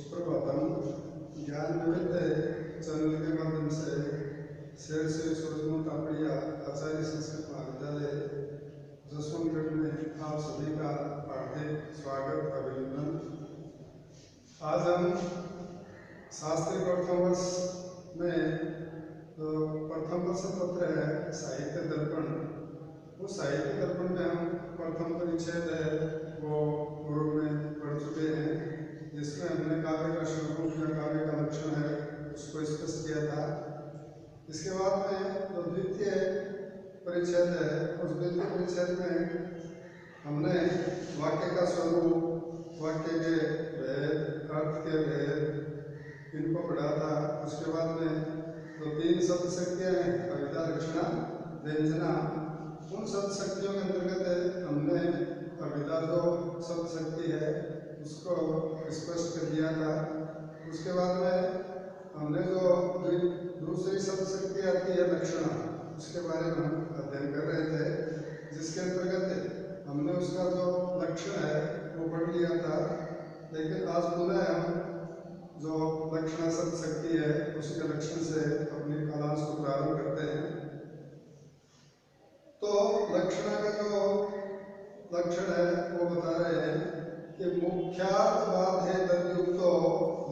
सुप्रभातम। ज्ञान विविध चैनल के माध्यम से शेर से सूरजमल तापड़िया आचार्य संस्कृत महाविद्यालय जसवंतगढ़ में आप सभी का हार्दिक स्वागत अभिनंदन। आज हम शास्त्री प्रथम वर्ष में जो प्रथम वर्ष पत्र है साहित्य दर्पण, वो साहित्य दर्पण में हम प्रथम परिच्छेद है वो पूर्व में पढ़ चुके हैं, जिसमें हमने काव्य का स्वरूप या काव्य का लक्षण है उसको स्पष्ट किया था। इसके बाद में जो द्वितीय परिच्छेद है उस द्वितीय परिच्छेद में हमने वाक्य का स्वरूप, वाक्य के भेद, अर्थ के भेद इनको पढ़ा था। उसके बाद में जो तीन शब्द शक्तियाँ हैं कविता, लक्षणा, व्यंजना, उन शब्द शक्तियों के अंतर्गत हमने कविता जो शब्द शक्ति है उसको स्पष्ट कर दिया था। उसके बाद में हमने जो दूसरी शब्द शक्ति आती है लक्षणा, उसके बारे में हम अध्ययन कर रहे थे, जिसके अंतर्गत हमने उसका जो लक्षण है वो पढ़ लिया था। लेकिन आज पुनः हम जो लक्षणा शब्द शक्ति है उसके लक्षण से अपनी क्लास को प्रारंभ करते हैं। तो लक्षणा का जो लक्षण है वो बता रहे हैं कि मुख्यार्थबाधेतरयुक्तो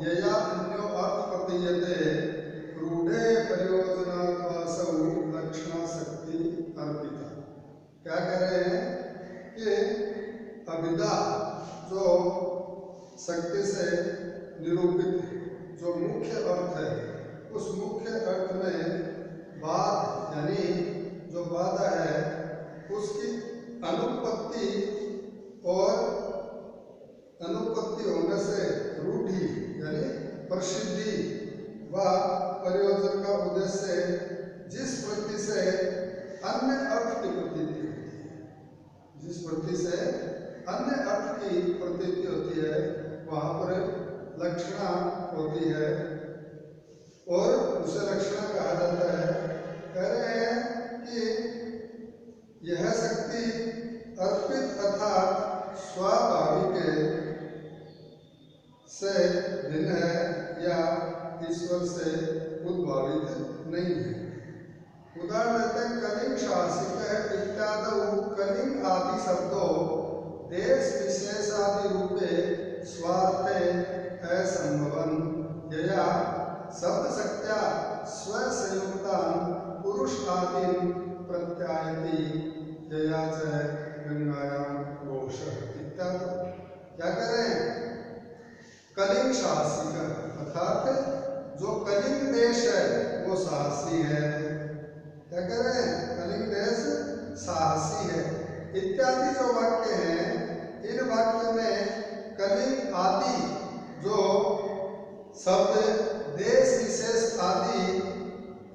यया अन्यो अर्थ प्रतीयते रूढ़े प्रयोजनाद्वासौ लक्षणा शक्ति अर्पिता। क्या कह रहे हैं कि अभिधा जो शक्ति से निरूपित जो मुख्य अर्थ है उस मुख्य अर्थ में बाध यानी जो बाधा है उसकी अनुपत्ति और अनुपत्ति होने से रूढ़ि यानी प्रसिद्धि व प्रयोजन का उद्देश्य जिस वृत्ति से अन्य अर्थ की प्रतीति होती है, जिस वृत्ति से अन्य अर्थ की प्रतीति होती है वहाँ पर लक्षणा होती है और उसे लक्षणा कहा जाता है। कह रहे हैं कि यह शक्ति अर्पित अर्थात स्वाभाविक से भिन्न है या ईश्वर से उद्भावित नहीं है। उदाहरण देते हैं, कलिंग शासिक इत्यादि कलिंग आदि शब्दों देश विशेषादि रूपे स्वार्थे असंभवन यया शब्द शक्त्या स्वसंयुक्ता पुरुष आदि प्रत्यायति यया च गंगायां घोष इत्यादि। क्या कर रहे हैं? कलिंग शासिक अर्थात जो कलिंग देश है वो साहसी है। क्या कह रहे हैं? कलिंग देश साहसी है। इत्यादि जो वाक्य हैं इन वाक्यों में कलिंग आदि जो शब्द देश विशेष आदि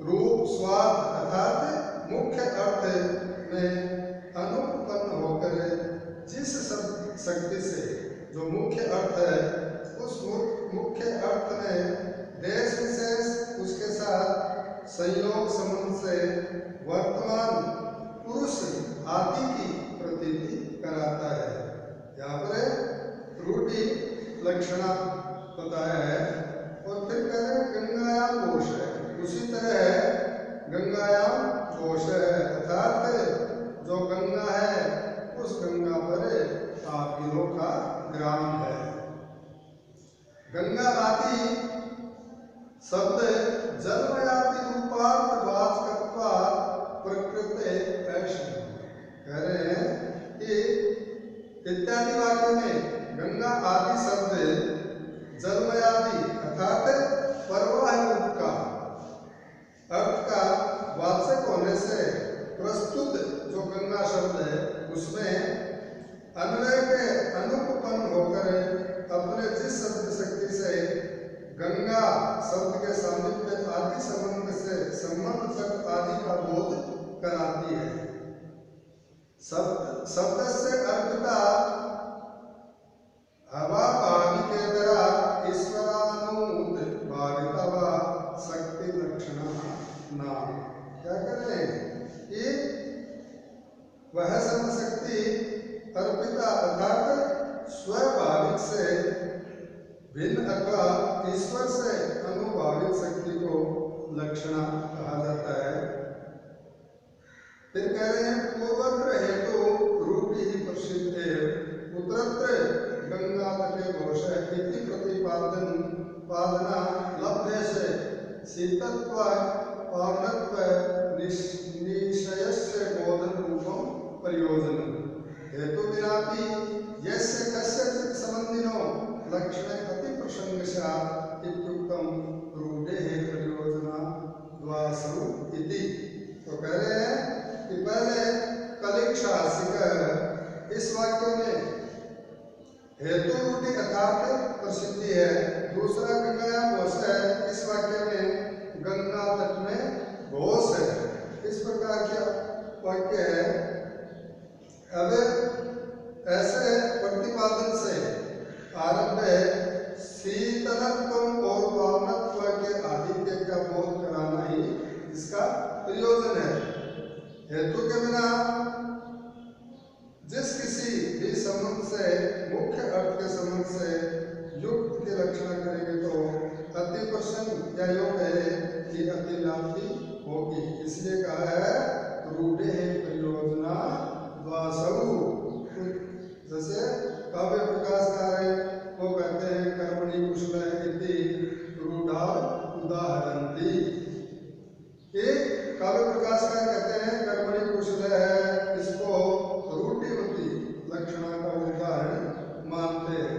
रूप स्वाद अर्थात मुख्य अर्थ में अनुपन्न होकर जिस शक्ति से जो मुख्य अर्थ है उस मुख्य अर्थ में देश विशेष उसके साथ संयोग संबंध से वर्तमान पुरुष आदि की प्रतीति कराता है। यहाँ पर रूढ़ि लक्षणा बताया है। और फिर कह रहे गंगायाम घोष है, उसी तरह गंगायाम घोष है अर्थात जो गंगा है उस गंगा पर तापीलों का ग्राम है। गंगा आदि शब्द जन्मयादि रूपार्थ वाचकत्वात् प्रकृते ऐश्वर्य। कह रहे हैं कि इत्यादि वाक्य में गंगा आदि शब्द जन्मयादि अर्थात परवाह रूप का अर्थ का वाचक होने से प्रस्तुत जो गंगा शब्द है उसमें अन्वय के अनुपन्न होकर अपने जिस शब्द शक्ति से गंगा शब्द के सामिप्य आदि संबंध तक आदि का बोध कराती है। शब्द से अर्पिता हवा भाविकेतरा ईश्वरानुत भाविता व शक्ति लक्षणा नाम। क्या कर रहे हैं? ये वह शब्द शक्ति अर्पिता अर्थात स्वाभाविक से भिन्न अथवा ईश्वर से अनुभावित शक्ति को लक्षणा कहा जाता है। फिर कह रहे हैं पूर्वत्र हेतु रूप ही प्रसिद्ध है उत्तरत्र गंगा तटे घोष इति प्रतिपादन पादना लभ्य से शीतत्व पावनत्व निश्चयस्य बोधन रूपम प्रयोजन हेतु विनापि यस्य कस्यचित् संबंधिनो लक्षणे अति प्रसंगस्यात् इत्युक्तम रूढेः प्रयोजना द्वासौ इति। तो कह रहे हैं कि पहले कलिक्षासिक इस वाक्य में हेतु रूढ़ि अर्थात प्रसिद्धि है, दूसरा गंगा घोष है, इस वाक्य में गंगा तट में घोष है। इस प्रकार का वाक्य है। अब ऐसे प्रतिपादन से आरंभ है शीतलत्व और पावनत्व के आदित्य का बोध कराना ही इसका प्रयोजन है। हेतु के बिना जिस किसी भी संबंध से मुख्य अर्थ के संबंध से युक्त के लक्षण करेंगे तो अति प्रसंग या योग है कि अति लाभी होगी, इसलिए कहा है रूढ़े प्रयोजना द्वासौ। जैसे काव्य प्रकाशकार है वो कहते हैं कर्मणि कुशल इति रूढ़ा उदाहरन्ति। एक काव्य प्रकाशकार कहते हैं कर्मणि कुशल है, इसको रूढ़िवती लक्षणा का उदाहरण मानते हैं।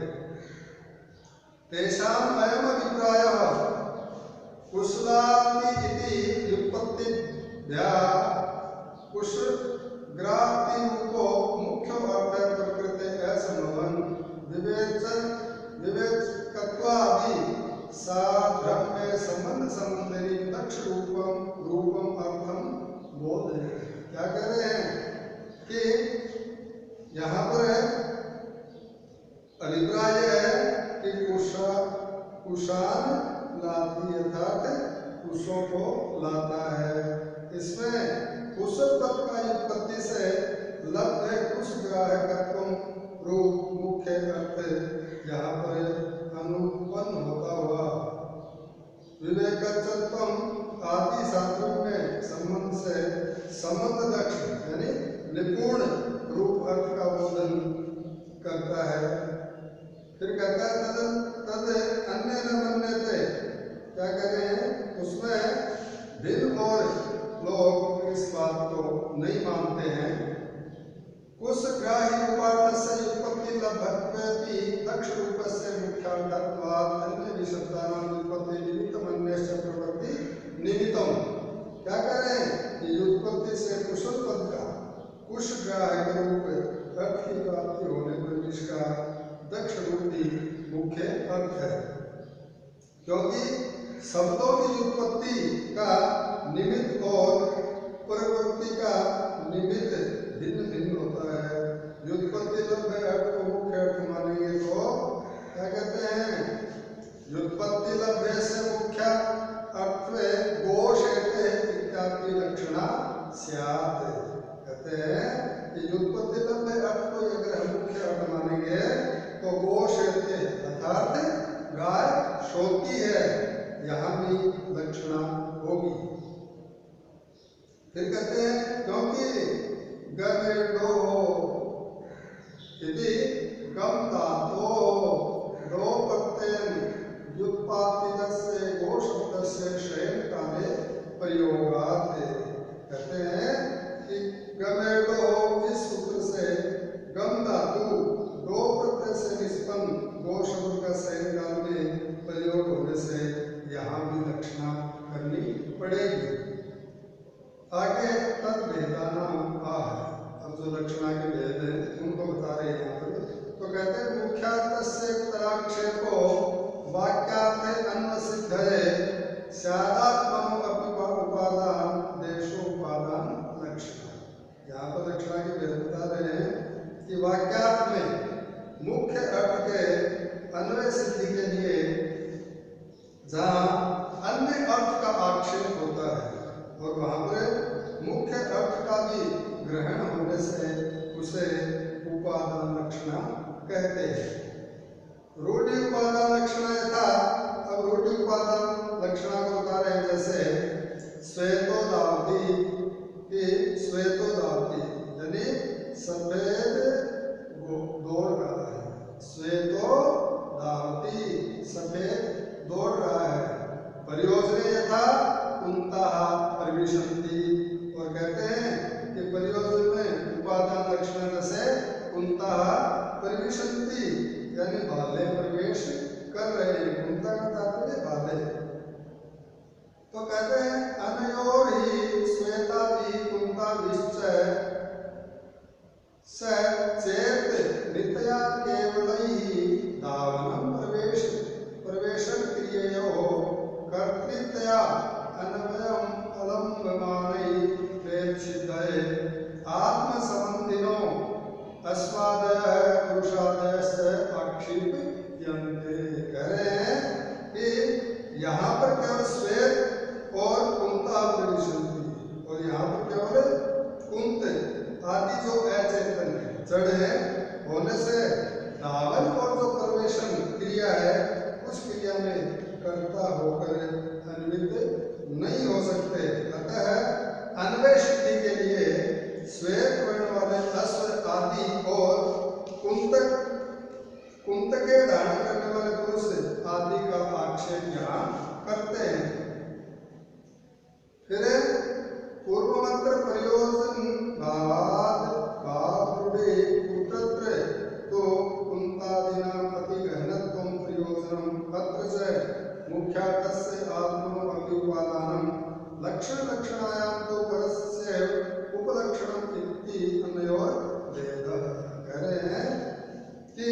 तेषाम् अयम् अभिप्रायः कुशलाति इति व्युत्पत्तिभ्या कुशग्राति रूपो मुख्य अर्थ प्रकृते असंभवन् विवेचकत्वादि साधर्म्य संबंध संबंधी दक्ष रूपम अर्थम बोध है। क्या कह रहे हैं कि यहाँ पर अभिप्राय है कि कुशान लाती अर्थात कुशों को लाता है। इसमें कुशल पद का उत्पत्ति से लब्ध कुशग्राहकत्व रूप मुख्य अर्थ यहाँ पर अनुपन्न होता हुआ विवेकत्वम आदि शास्त्रों में संबंध से संबंध दक्ष यानी निपुण रूप अर्थ का बोधन करता है। फिर कहता है तद अन्य न मन्यते। क्या कह रहे हैं उसमें भिन्न और लोग इस बात को नहीं मानते हैं। कुशग्राही उपार्थस्य उत्पत्ति लब्धत्वेपि दक्ष रूपस्य मुख्यार्थत्वात् अन्य विशब्दानां उत्पत्ति निमित्तम् अन्यस्य प्रवृत्ति निमित्तम। क्या कह रहे हैं कि उत्पत्ति से कुशल पद का कुशग्राही रूप अर्थ की प्राप्ति होने पर इसका दक्ष रूपी मुख्य अर्थ है, क्योंकि शब्दों की उत्पत्ति का निमित्त और प्रवृत्ति का निमित्त भिन्न भिन्न होता है। व्युत्पत्ति लब्ध अर्थ को मुख्य अर्थ मानेंगे तो क्या कहते हैं व्युत्पत्ति लब्ध से मुख्य अर्थ गोषेते इत्यादि लक्षणा स्यात्। कहते हैं कि व्युत्पत्ति लब्ध अर्थ को अगर हम मुख्य अर्थ मानेंगे तो गोषेते अर्थात गाय सोती है, यहाँ भी लक्षणा होगी। फिर कहते हैं क्योंकि गमेडो यदि गम धातो दो प्रत्यय व्युत्पादितस्य गो शब्दस्य शयन काले प्रयोगात्। कहते हैं कि गमेडो इस सूत्र से गम धातु दो प्रत्यय से निष्पन्न गो शब्द का शयन काल में प्रयोग होने से यहाँ भी लक्षणा करनी पड़ेगी। आगे तद भेदानाम आह, अब जो लक्षणा के भेद हैं उनको बता रहे हैं यहाँ पर। तो कहते हैं मुख्यार्थस्य उत्तराक्षेपो वाक्यार्थे अन्वसिद्धये स्यादात्मनो अपि उपादान देशो उपादान लक्षण। यहाँ पर लक्षणा के भेद बता रहे हैं कि वाक्यार्थ में मुख्य अर्थ के अन्वय सिद्धि के लिए जहाँ अन्य अर्थ का आक्षेप होता है और वहाँ पर मुख्य अर्थ का भी ग्रहण होने से उसे उपादान लक्षणा कहते हैं। रूढ़ि उपादान लक्षण यथा। अब रूढ़ि उपादान लक्षण को बता रहे हैं, जैसे श्वेतो धावती कि श्वेतो धावती यानी सफेद दौड़ रहा है। श्वेतो धावती सफेद दौड़ रहा है। परियोजने यथा कुंतः प्रविशन्ति, और कहते हैं कि परियोजन में उपादान लक्षण जैसे कुंतः प्रविशन्ति यानी भाले प्रवेश कर रहे हैं। कुंता का तात्पर्य भाले। तो कहते हैं अनयोर ही श्वेतादि कुंता विश्चय स चेत नित्या केवलैहि धावनं प्रवेशं क्रिययोः कर्तृत्या अन्वयम् अलम्बमानैः प्रेक्षितये आत्मसंबंधिनो अस्मादयः पुरुषादयश्च आक्षिप्यन्ते। कह रहे हैं कि यहाँ पर केवल श्वेत और कुंता प्रविशन्ति, और यहाँ पर केवल कुंत आदि जो अचेतन है, जड़ है, होने से धावन और जो प्रवेशन क्रिया है उस क्रिया में कर्ता होकर अन्वित नहीं हो सकते। अतः अन्वय सिद्धि के लिए श्वेत वर्ण वाले अश्व आदि और कुंत के धारण करने वाले पुरुष आदि का आक्षेप यहाँ करते हैं। फिर पूर्व मंत्र प्रयोजन भावरूढ़े कुत्रत्र तो कुंतादीनां अति गहनत्वं प्रयोजनम् अत्र च मुख्यार्थस्य आत्मनो अपि उपादानं लक्षणायां तो परस्य उपलक्षणम् इति अन्योर भेदः। कह रहे हैं कि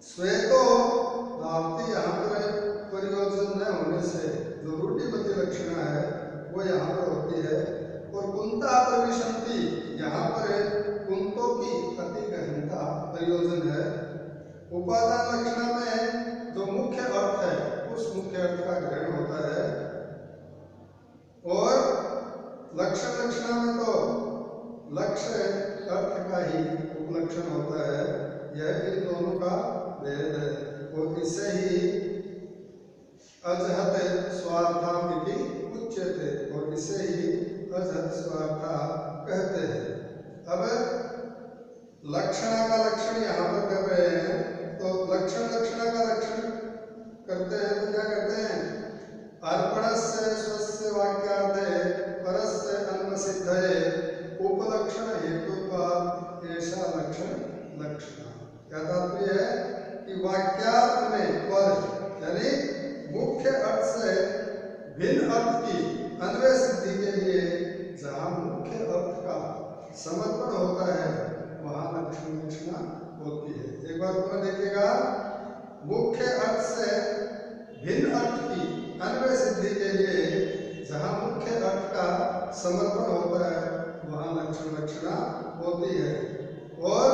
श्वेतो धावती यहाँ पर प्रयोजन न होने से जो रूढ़िमती लक्षण है वो यहाँ पर होती है, और कुंता प्रविशन्ति यहाँ पर कुंतों की अति गहनता प्रयोजन है। उपादान लक्षण में जो मुख्य अर्थ है उस मुख्य अर्थ का ग्रहण होता है, और लक्षण में तो लक्ष्य अर्थ का ही उपलक्षण होता है। यह इन दोनों का भेद है, और इससे ही अजहत स्वार्थम इति उच्यते, और इसे ही अजहत स्वार्था कहते हैं। अब लक्षण का लक्षण यहाँ पर कर रहे हैं, तो लक्षण का लक्षण करते हैं तो क्या करते हैं? अर्पणस्य स्वस्य वाक्यार्थे परस्य अन्वसिद्धये उपलक्षण हेतुत्वात् ऐसा लक्षण। क्या तात्पर्य है कि वाक्यार्थ में पर यानी मुख्य अर्थ से भिन्न अर्थ की अन्वय सिद्धि के लिए जहाँ मुख्य अर्थ का समर्पण होता है वहाँ लक्षण होती है। एक बार पुनः देखिएगा, मुख्य अर्थ से भिन्न अर्थ की अन्वय सिद्धि के लिए जहाँ मुख्य अर्थ का समर्पण होता है वहाँ लक्षण होती है, और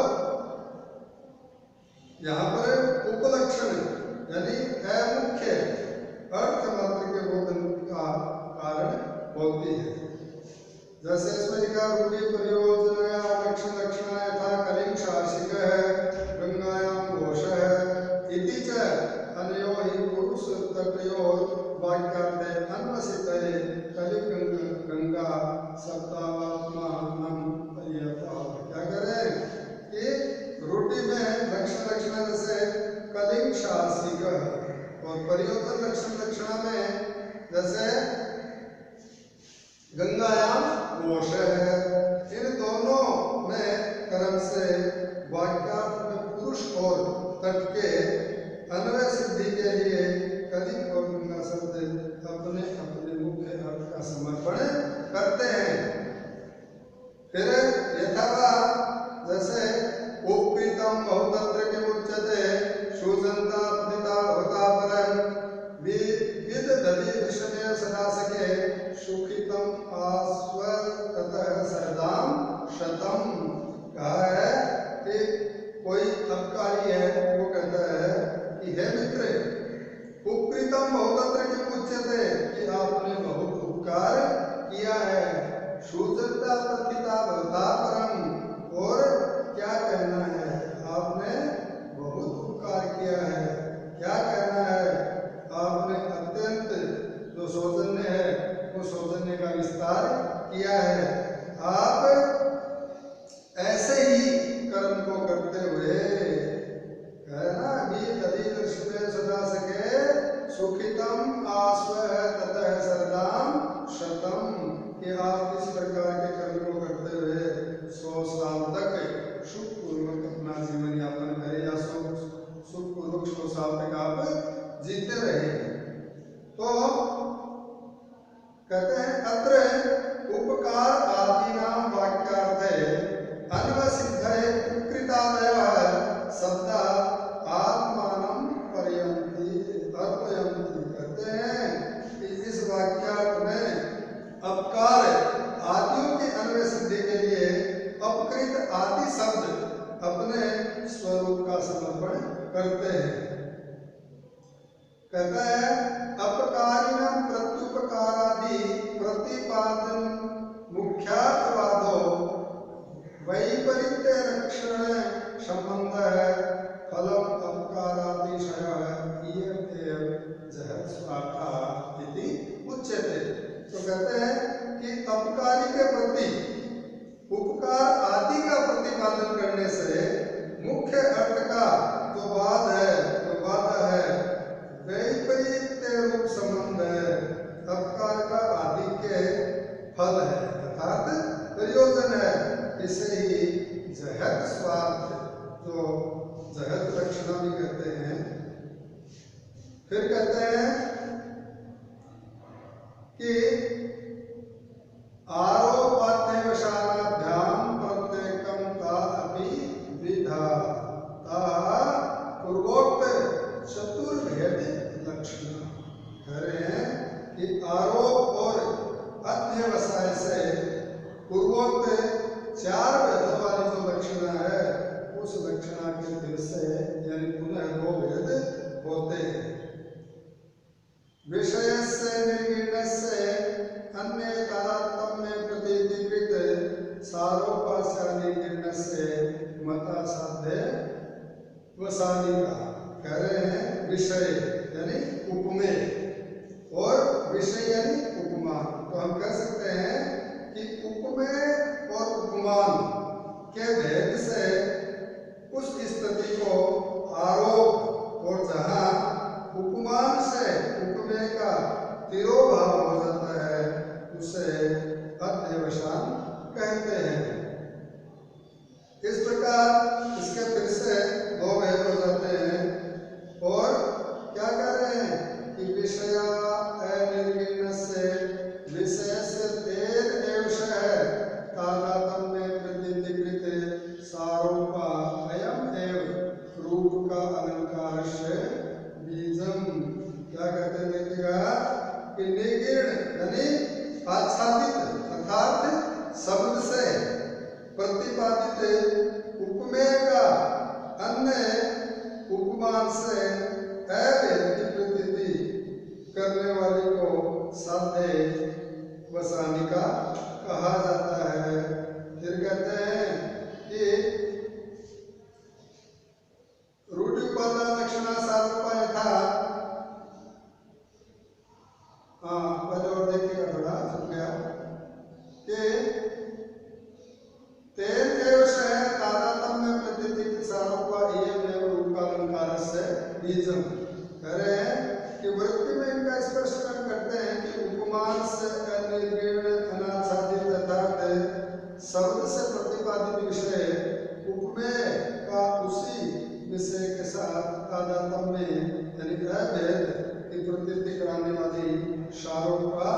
यहाँ पर उपलक्षण यानी अमुख्य अर्थ मात्र के बोधन का कारण होती है। जैसे इसमें लिखा रूढ़ि प्रयोजन लक्षण यथा कलिंग शासिक गंगायां घोष इति च अनयो हि पुरुष तटयोर वाक्यार्थे अन्वसितये कलिंग गंगा सप्तावात्मानं पर्यता। क्या करें कि रूढ़ि में लक्षण जैसे कलिंग शासिक और परियोजन लक्षण में जैसे गंगायाम घोष है। इन दोनों में क्रम से वाक्यार्थ में पुरुष और तट के अन्वय सिद्धि के लिए कलिंग और गंगा शब्द अपने अपने मुख्य अर्थ का समर्पण करते हैं। फिर यथावा जैसे उपकृतम बहुतंत्र के उच्चते सुजंता पतिता भवता परम विद दधि विषमे सदा सके सुखितम आस्वतः सरदाम शतम। कहा है कि कोई अपकारी है वो कहता है कि हे मित्र, उपकृतम बहुतंत्र के उच्चते कि आपने बहुत उपकार किया है। सुजंता पतिता भवता परम, सुखपूर्वक अपना जीवन यापन करें या सुखपूर्वक 100 साल तक आप जीते रहे। तो कहते हैं अत्र उपकार आदीनां वाक्यार्थे अन्वसिद्धये उपकृतादयः शब्दा आत्मानं पर्यन्ति अर्पयन्ति। कहते हैं कि इस वाक्यार्थ में अपकार आदियों की अन्वय सिद्धि के लिए अपकृत आदि शब्द अपने स्वरूप का समर्पण करते हैं। कहता है अपकारिणं प्रत्युपकारादि प्रतिपादन मुख्यार्थवादो वैपरीत्य लक्षण संबंध है फलम अपकारातिशय इयमेव जहत् स्वार्था इति उच्यते। तो कहते हैं कि अपकारी के प्रति उपकार आदि का प्रतिपादन करने से मुख्य अर्थ का जो वाद है वैपरीत्य रूप संबंध है, अपकार का आदि के फल है अर्थात प्रयोजन है, इसे ही जहत स्वार्थ जो जहत लक्षणा भी कहते हैं। फिर कहते हैं कि आरोपाध्यवसानाभ्याम प्रत्येकम ता अपि विधा ता पूर्वोक्त चतुर्भेद लक्षण। कह रहे हैं कि आरोप और अध्यवसाय से पूर्वोक्त 4 भेदों वाली जो लक्षणा है उस लक्षणा के फिर से यानी पुनः 2 भेद होते हैं। विषय से निर्गुण से अन्य तारतम्य प्रतीतिकृत सारोपास्य निर्गुण से मता साध्य वसानी का। कह रहे हैं विषय यानी उपमेय और विषय यानी उपमान। तो हम कह सकते हैं कि उपमेय और उपमान के भेद से उस स्थिति को आरोप और जहां उपमान से उपमेय का तिरोभाव हो जाता है उसे अध्यवसान कहते हैं। इस प्रकार इसके फिर से 2 भेद हो जाते हैं। और क्या कह रहे हैं कि विषया अनिर्गुण से विशेष तेर एवशः तादात्म्य प्रतीतिकृत सारोपा अयम एव रूप का अलंकार से बीजम। क्या कहते हैं देखिएगा कि निर्गुण यानी आच्छादित अर्थात शब्द से प्रतिपादित उपमेय का अन्य उपमान से अभेद की प्रतीति करने वाली को साध्य वसानिका कहा जाता है। फिर कहते हैं कि रूढ़िपादा लक्षणा सारूपा यथा पहले और देखिएगा थोड़ा चुप गया कि तेन एवशः तादात्म्य प्रतीतिकृत सारोपा इयमेव रूपालंकार से बीजम। कह रहे हैं कि वृत्ति में इनका स्पष्टीकरण करते हैं कि उपमान से अनिर्गुण अनाच्छादित अर्थात शब्द से प्रतिपादित विषय उपमेय का उसी विषय के साथ तादात्म्य यानी अभेद की प्रतीति कराने वाली शारोपा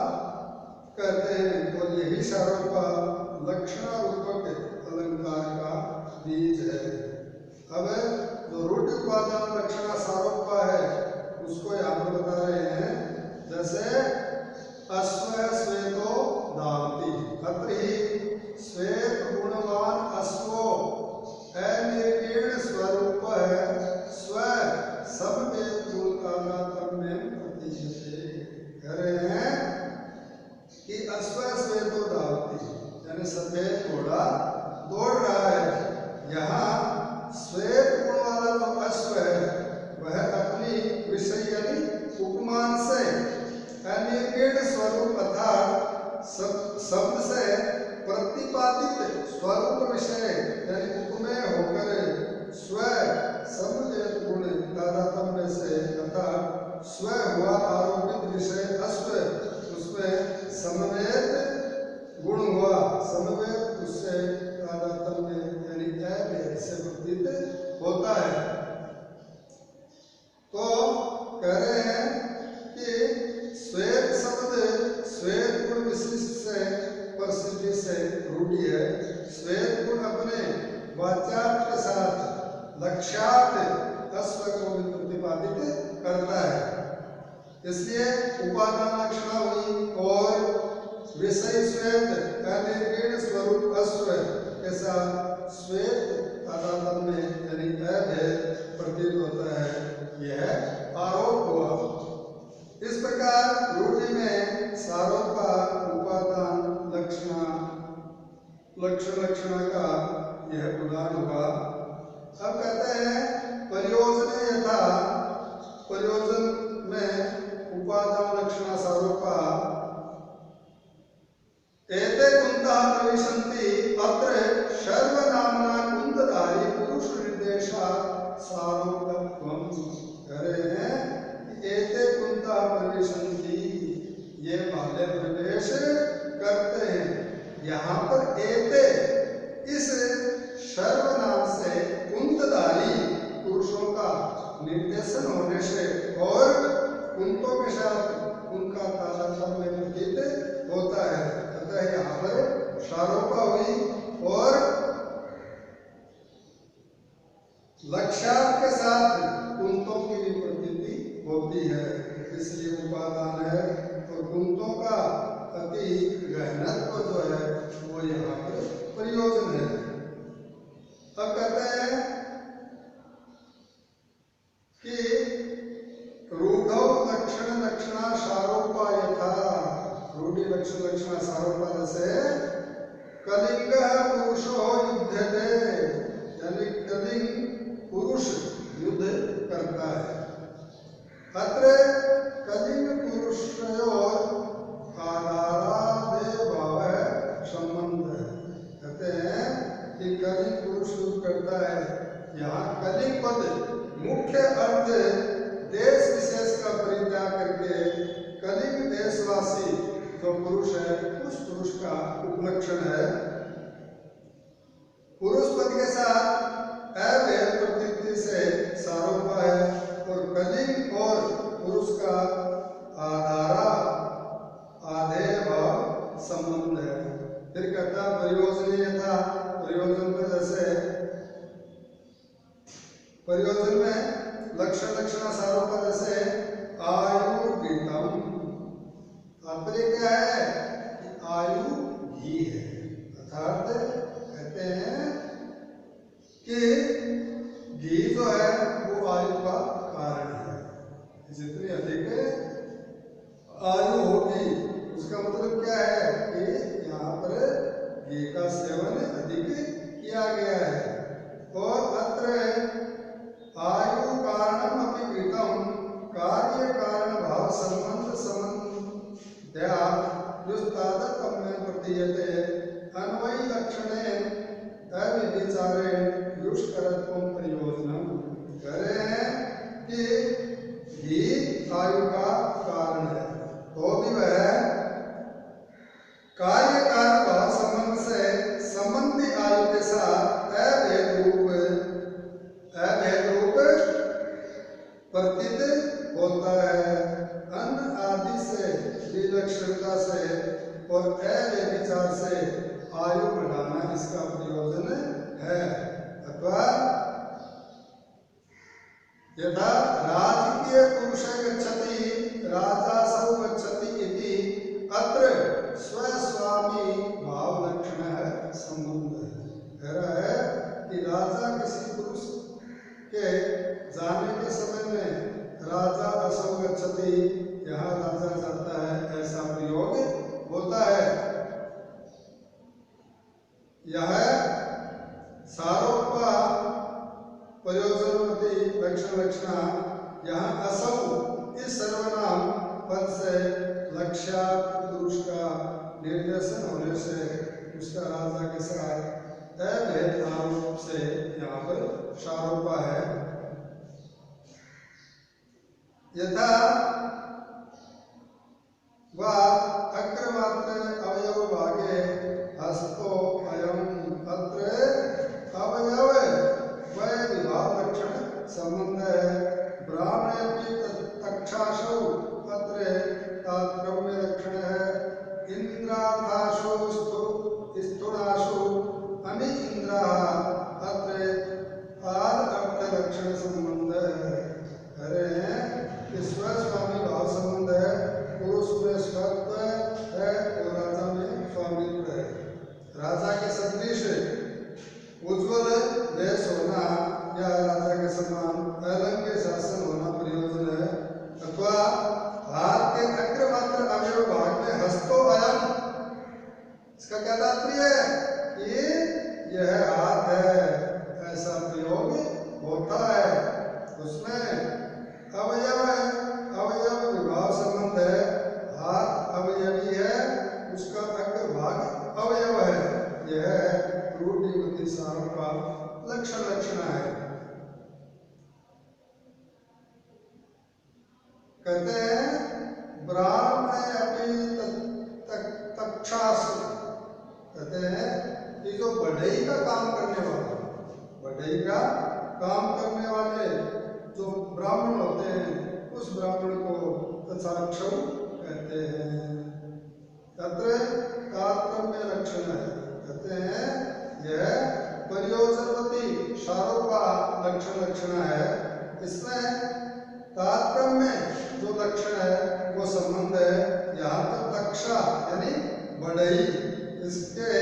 कहते हैं। तो यही शारोपा लक्षणा रूपक अलंकार का बीज है। अब जो रूढ़िपादान लक्षणा सारोपा है उसको यहाँ पर बता रहे हैं। जैसे अश्व श्वेतो दावती अत्र ही श्वेत गुणवान अश्वो अनिर्गुण स्वरूप है स्व सब तादात्म्य प्रतीयते। कह रहे हैं कि अश्व श्वेतो दावती यानी सफेद घोड़ा दौड़ रहा है। यहाँ श्वेत गुण वाला जो अश्व है वह अपनी विषय यानी उपमान से लक्ष्यार्थ अस्व को भी प्रतिपादित करता है। इसलिए उपादान लक्षणा हुई और विषय श्वेत अनिर्गीण स्वरूप अस्व के साथ श्वेत तादात्म्य में यानी अभेद प्रतीत होता है, यह आरोप हुआ। इस प्रकार रूढ़ि में सारोपा उपादान लक्षणा का यह उदाहरण हुआ। अब कहते हैं प्रयोजन यथा, प्रयोजन में उपादान लक्षणा सारोपा एते कुंतः प्रविशन्ति अत्र सर्वनामना कुंतधारी पुरुष निर्देशा सारोपत्वम्। कह रहे हैं कि एते कुंतः प्रविशन्ति, ये पहले प्रवेश करते हैं। यहाँ पर एते इस सर्वनाम से कुंतधारी पुरुषों का निर्देशन होने से और कुंतों के साथ उनका तादात्म्य प्रतीत होता है, अतः यहाँ पर सारोपा हुई और लक्ष्यार्थ के साथ कुंतों की भी प्रतीति होती है। इसलिए उपादान है और कुंतों का अति गहनत्व जो है वो यहाँ पर प्रयोजन है। अब कहते हैं कि रूढ़ौ लक्षण लक्षणा सारोपा यथा, रूढ़ि लक्षण लक्षणा सारोपा जैसे कलिंग पुरुषो युध्यते, यानी कलिंग पुरुष युद्ध करता है। अत्र कलिंग पुरुषयोर आधारादे भाव संबंध है। कहते हैं कि कलिंग पुरुष युद्ध करता है। यहाँ कलिंग पद मुख्य अर्थ देश विशेष का परित्याग करके कलिंग देशवासी जो पुरुष है उस पुरुष का उपलक्षण है। पुरुष पद के साथ अभेद प्रतीति से सारोपा है और कलिंग और पुरुष का आधारा आधेय भाव संबंध है। फिर कहता प्रयोजन यथा, प्रयोजन में जैसे प्रयोजन में लक्षण लक्षणा सारोपा जैसे आयुर्गीतम, तात्पर्य क्या है कि आयु घी है, अर्थात कहते हैं कि घी जो है वो आयु का कारण है। जितनी अधिक आयु होगी उसका मतलब क्या है कि यहाँ पर घी का सेवन अधिक किया गया है। और अत्र आयु कारणम अपि कृतम कार्य कारण भाव संबंध संबंध्या युस्तादत्म्य प्रतीयते अन्वयी लक्षणे अविचारेण युष्करत्वं प्रयोजनम। कह रहे हैं कि घी आयु का कारण है तो भी वह कार्य कारण भाव संबंध से संबंधी आयु के साथ अभेद रूप प्रतीत होता है। अन्न आदि से विलक्षणता से और अव्यभिचार से आयु बढ़ाना इसका प्रयोजन है। अथवा यथा राजकीय पुरुष गच्छति राजासौ गच्छति इति अत्र स्वस्वामी भाव लक्षण संबंध है। कह रहा है कि राजा किसी पुरुष के जाने के समय में राजा असौ गच्छति, यहाँ राजा जाता है, ऐसा प्रयोग होता है। यह सारोपा प्रयोजनवती लक्षण लक्षणा, यहाँ असौ इस सर्वनाम पद से लक्ष्यार्थ पुरुष का निर्देशन होने से उसका राजा के साथ अभेद आरोप से यहाँ पर सारोपा है। यथा वा अग्रमात्र अवयव भागे हस्तो अयम अत्र अवयव वय विभाव लक्षण संबंध है। ब्राह्मणे तक्षाशो अत्र तात्पर्य लक्षण है। इंद्राथाशो स्थूणाशो अमि इंद्रा अत्र आद कहते हैं ब्राह्मण अपनी तक्षासु, कहते हैं कि जो बढ़ई का काम करने वाला, बढ़ई का काम करने वाले जो ब्राह्मण होते हैं उस ब्राह्मण को तक्षाक्षु कहते हैं। तत्र तारतम्य लक्षण है, कहते हैं यह प्रयोजनवती शारोपा लक्षण है। इसमें तारतम्य जो लक्षण है वो संबंध है। यहाँ पर तक्षा यानी बढ़ई, इसके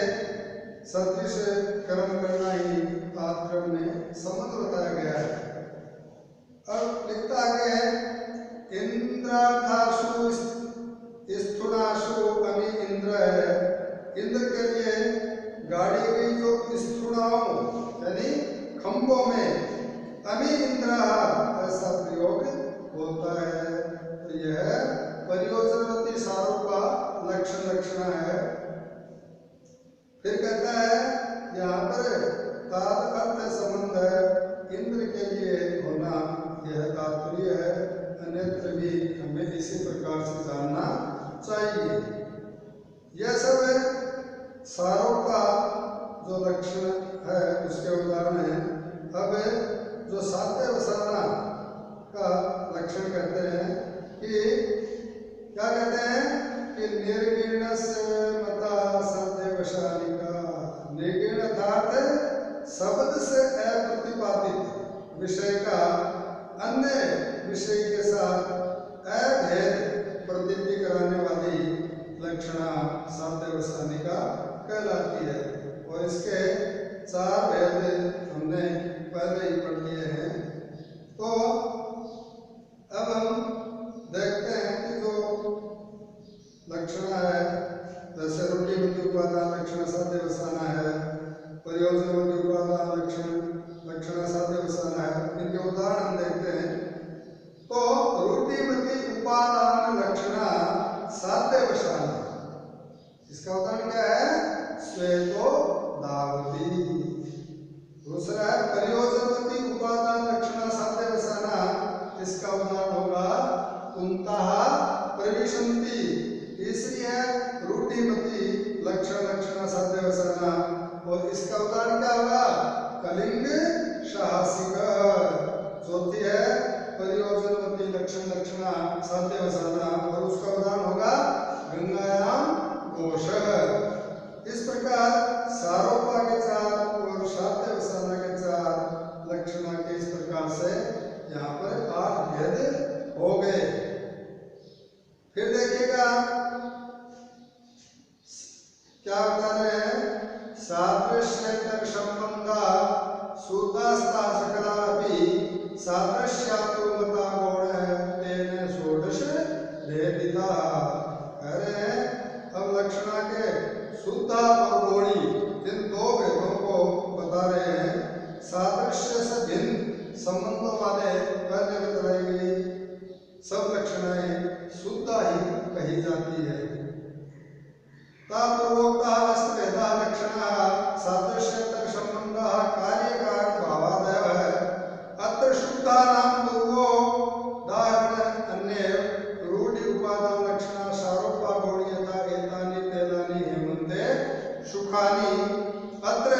सदृश कर्म करना ही तारतम्य में संबंध बताया गया है। अब लिखता आगे है इंद्रार्थासु स्थूणासु अमी इंद्र है। इंद्र के लिए गाड़ी की जो स्थूणाओं यानी खंभों में अमी इंद्र ऐसा प्रयोग होता है। तो यह प्रयोजनवती सारों का लक्षण है। फिर कहता है यहाँ पर ताद अर्थ संबंध है, इंद्र के लिए होना यह तात्पर्य है। अन्यत्र भी हमें इसी प्रकार से जानना चाहिए। यह सब सारों का जो लक्षण है उसके उदाहरण है। अब जो साध्य वसाना का लक्षण कहते हैं कि क्या कहते हैं कि निर्गीणस्य मता साध्य वसानिका। निर्गीण अर्थात शब्द से अप्रतिपादित विषय का अन्य विषय के साथ अभेद प्रतीति कराने वाली लक्षणा साध्य वसानिका कहलाती है। और इसके 4 भेद हमने पहले ही पढ़ लिए हैं। तो अब हम देखते हैं कि जो लक्षण है, जैसे रूढ़िबद्ध उपादान लक्षण साध्य वसाना है, प्रयोजनबद्ध उपादान लक्षण साध्य वसाना है, इनके उदाहरण हम देखते हैं। तो रूढ़िबद्ध उपादान लक्षण साध्य वसाना, इसका उदाहरण क्या है? श्वेतो दावती। दूसरा है प्रयोजनवती उपादान लक्षण साध्य वसाना, इसका उदाहरण होगा कुंतः प्रविशन्ति। तीसरी है रूढ़िमती लक्षण साध्य वसाना, और इसका उदाहरण क्या होगा? कलिंग साहसिक। चौथी है प्रयोजनवती लक्षण साध्य वसाना, और उसका उदाहरण होगा गंगायाम घोष। इस प्रकार सारोपा के 4 और साध्य वसाना के 4 लक्षण के इस प्रकार से यहाँ पर 8 भेद हो गए। फिर देखिएगा क्या बता रहे हैं? सादृश्य संबंध सूतास्ता सकलापि सादृश्यातो मता गौण तेन षोडश भेदिता। कह रहे हैं अब लक्षणा के शुद्धा और गौणी इन 2 भेदों को बता रहे हैं। सादृश्य से भिन्न संबंधों वाले पहले बतलाई गई सब लक्षणाएं शुद्धा ही कही जाती है। तापूर्वोक्ता वस्तुभेदा लक्षणः सादृश्यतर संबंधः कार्यकारण भावादयः है। अत्र शुद्धानां पूर्वो दाहरण अन्य रूढ़ि उपादान लक्षणा सारोपा गौणीयता एतानि तेलानि हेमन्ते सुखानि। अत्र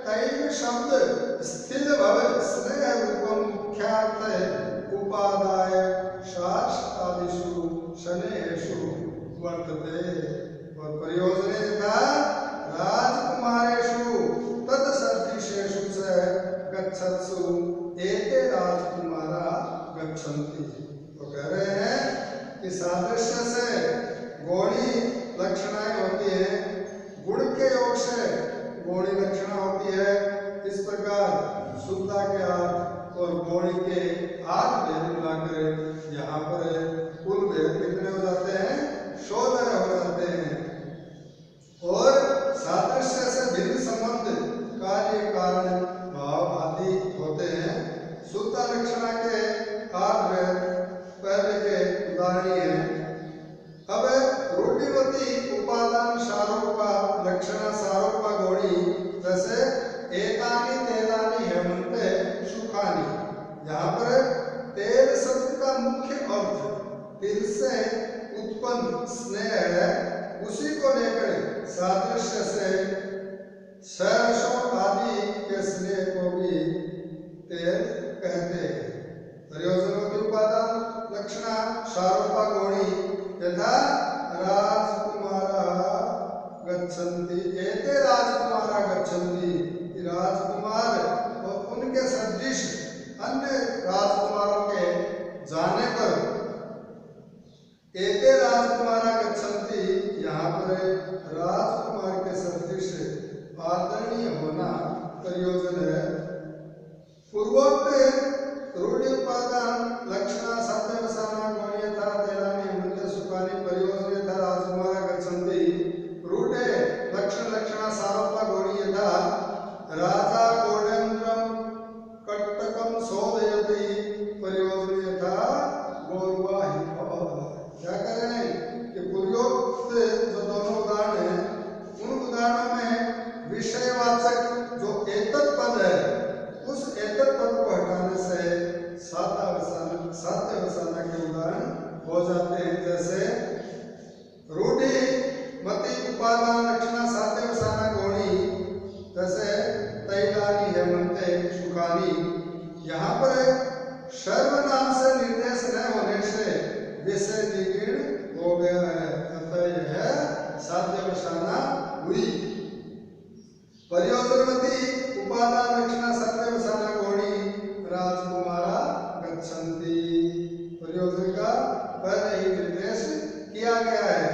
तैल शब्द स्थिल भव स्नेह रूपम मुख्यार्थ उपादाय शास्त्रादिषु शनेषु वर्तते। और प्रयोजने तथा राजकुमारेषु तत्सदृशेषु च गच्छत्सु एते राजकुमारा गच्छन्ति। तो कह रहे हैं कि सादृश्य से गौणी लक्षणाएं होती हैं, गुण के योग से गौणी लक्षणा होती है। इस प्रकार शुद्धा के 8 और गौणी के 8 भेद मिलाकर यहाँ पर कुल भेद कितने हो जाते हैं? 16 हो जाते हैं। और सादृश्य से भिन्न संबंध कार्य कारण भाव आदि होते हैं। शुद्ध लक्षणा के 8 भेद पहले के उदाहरण हैं। अब रूढ़िवती उपादान सारोपा लक्षण सारोपा गौणी, जैसे एतानि तेलानि हेमन्ते सुखानि। यहाँ पर तेल शब्द का मुख्य अर्थ तिल से उत्पन्न स्नेह है, उसी को लेकर सादृश्य से सरसों आदि के स्नेह को भी तेल कहते हैं। प्रयोजनवती उपादान लक्षणा शारोपा गौणी यथा राजकुमारा गच्छन्ति, एते राजकुमारा गच्छन्ति, राजकुमार और उनके सदृश अन्य राजकुमारों के जाने पर एते राजकुमारा गच्छन्ति, यहाँ पर राजकुमार के सदृश आदरणीय होना प्रयोजन है। पूर्वोक्त रूढ़ि उपादान लक्षणा सत्यवसाना गौणीयता तेलानि मध्य सुखानि प्रयोजन यथा राजकुमारा गच्छन्ति, रूढ़े लक्षण लक्षणा सारोपा गौणीयता राजा गौडेन्द्रम कट्टकम शोधयति प्रयोजन यथा गौरवाहि। क्या कह रहे हैं कि पूर्वोक्त जो दोनों उदाहरण हैं, उन उदाहरणों में विषयवाचक जो एतत् पद है, उस एतत् पद को हटाने से सात्यवसाना के उदाहरण हो जाते हैं। जैसे रूढ़ि मति उपादान लक्षणा सात्यवसाना गौणी, जैसे तैलानि हेमंते सुखानि, यहाँ पर सर्वनाम से निर्देश न होने से विषय निगीर्ण हो गया है, अतः यह साध्यवसाना हुई। प्रयोजनवती उपादान लक्षणा साध्यवसाना गौणी राजकुमारा गच्छन्ति, प्रयोजन का पहले ही निर्देश किया गया है।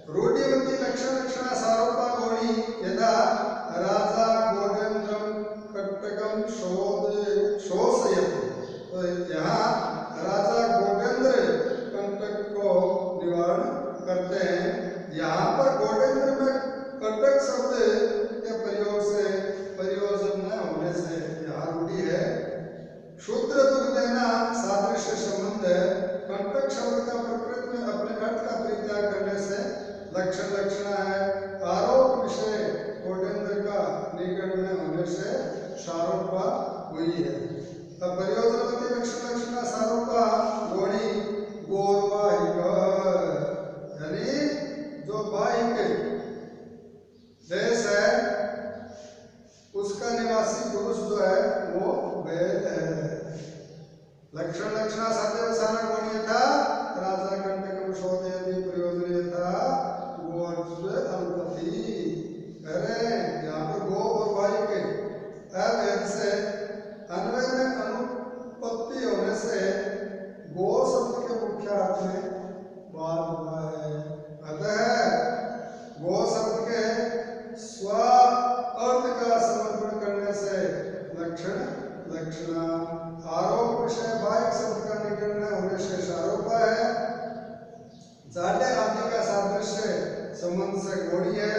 रूढ़िवती लक्षण लक्षणा सारोपा गौणी यदा राजा गौडेन्द्रम कट्टकम शोषयति, तो यहाँ राजा गौडेन्द्र कंटक को निवारण करते हैं। यहाँ पर गौडेन्द्र में कंटक शब्द के प्रयोग से प्रयोजन न होने से यहाँ रूढ़ी है। शूद्र दुख देना सादृश्य संबंध है। कंटक शब्द का प्रकृति में अपने अर्थ का परित्याग करने से लक्षण लक्षणा है। आरोप विषय गौडेन्द्र का निकट में होने से शारोपा हुई है। अब प्रयोजनवती लक्षण लक्षणा सारोपा गौणी गौरवाहिक, यानी जो बाहिक देश है उसका निवासी पुरुष जो है वो बैल है। लक्षण लक्षणा साध्यवसाना गौणीयता राजा कंटकम शोधयति प्रयोजन यथा गोर्ध्व अनुपति। अरे यहाँ पर गो और बाहिक अभेद से अन्वय में अनुपत्ति होने से गो शब्द के मुख्य अर्थ में बात हुआ है। अतः गो शब्द के स्व अर्थ का समर्पण करने से लक्षण लक्षणा, आरोप विषय बाह्य शब्द का निकलना होने से शारोपा है। जाड्य आदि का सादृश्य संबंध से गौणी है।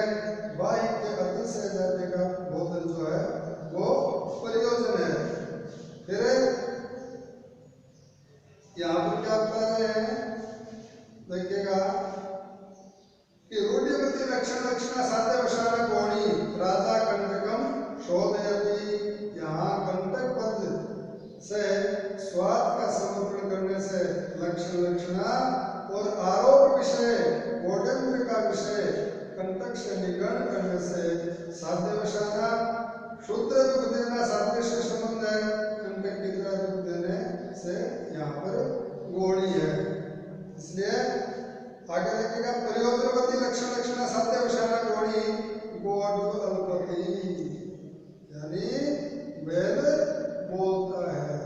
बाह्य के अति से जाड्य का बोधन जो है वो प्रयोजन है। फिर यहाँ पर क्या बता रहे हैं, देखिएगा कि रूढ़िवती लक्षण लक्षणा साध्यवसाना गौणी राजा कंटकम शोधयति, यहाँ कंटक पद से स्वाद का समर्पण करने से लक्षण लक्षणा और आरोप विषय गौडेन्द्र का विषय कंटक से निगरण करने से साध्यवसाना। शूद्र दुख देना सादृश्य संबंध है। कंटक की तरह दुख देने से यहाँ पर गौणी है। इसलिए आगे देखिएगा प्रयोजनवती लक्षण लक्षणा साध्यवसाना गौणी गोर्ध्व अनुपति, यानी बैल बोलता है।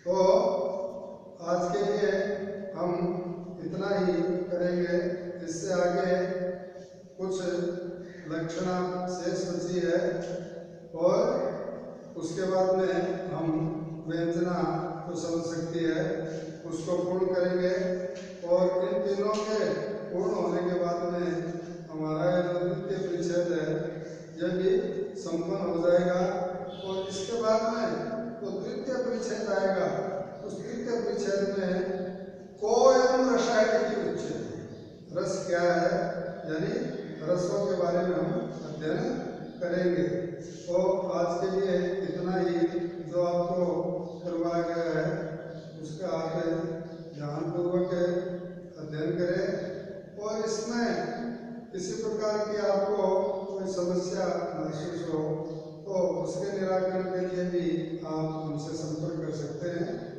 तो आज के लिए हम इतना ही करेंगे। इससे आगे कुछ लक्षणा शेष बची है और उसके बाद में हम व्यंजना को समझ सकती है, उसको पूर्ण करेंगे। और इन तीनों के पूर्ण होने के बाद में हमारा जो द्वितीय परिच्छेद है यह भी संपन्न हो जाएगा। और इसके बाद में तो तृतीय परिच्छेद आएगा। उस तृतीय परिच्छेद में कोयम रसायन की परिच्छेद, रस क्या है यानी रसों के बारे में हम अध्ययन करेंगे। तो आज के लिए इतना ही जो आपको करवाया गया है उसका आप ध्यानपूर्वक भी आप हमसे संपर्क कर सकते हैं।